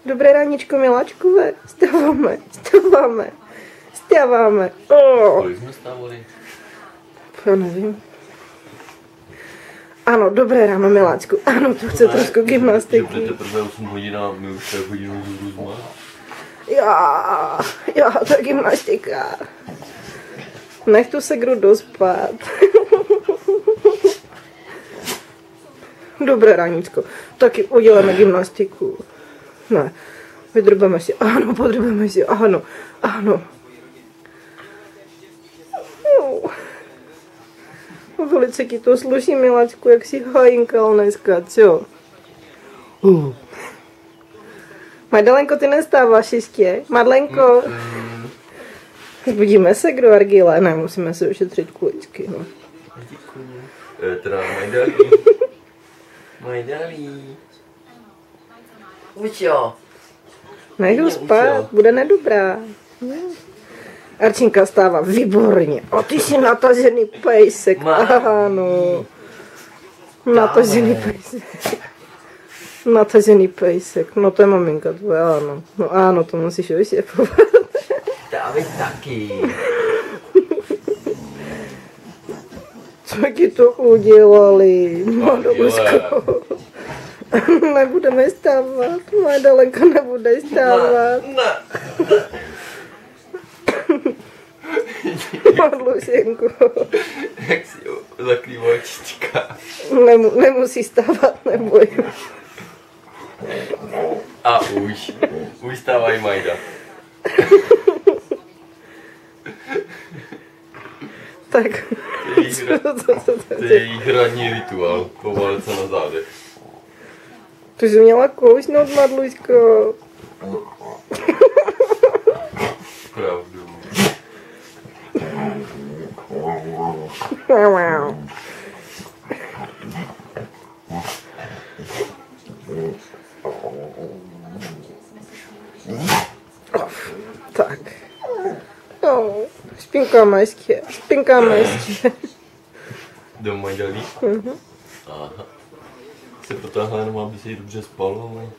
Dobré ráničko, miláčkové. Stáváme. Kolik jsme stávali? Já nevím. Ano, dobré ráno, miláčku. Ano, to chce trošku gymnastiky. Že teprve 8 hodin a my už tak hodinu zůru Já, to je gymnastika. Nech tu segru dospat. Dobré ráníčko. Taky uděláme gymnastiku. Ne, vydrbeme si. Ano, podrbeme si. Ano. Velice ti to sluší, miláčku, jak si hajinkal dneska, co? Madlenko, ty nestáváš jistě? Madlenko? Budíme se, kdo Argile? Ne, musíme se ušetřit kuličky, no. Děkuji. Teda Majdalí. Uč jo. Nech ho spát, bude nedobrá. Arčinka stává výborně. A ty jsi natažený pejsek. Ano. Natažený pejsek. No to je maminka tvoje, ano. No ano, to musíš vyštěpovat. Dávej taky. Co ti to udělali? Madobusko. Nebudeme stávat. Moje Dalenka nebude stávat. Ne. Madlušenko. Jak si zaklívá očička. Nemusí stávat, neboj. A už stávají Majda. Tak. To je její hradní rituál. Po válce na zádech. Ty jsi měla kousnout, Madluško. Pravdu. Tak. No, spinkáme ještě. Do Majdalí? Aha. Se protáhla jenom, aby se jí dobře spalo, ale...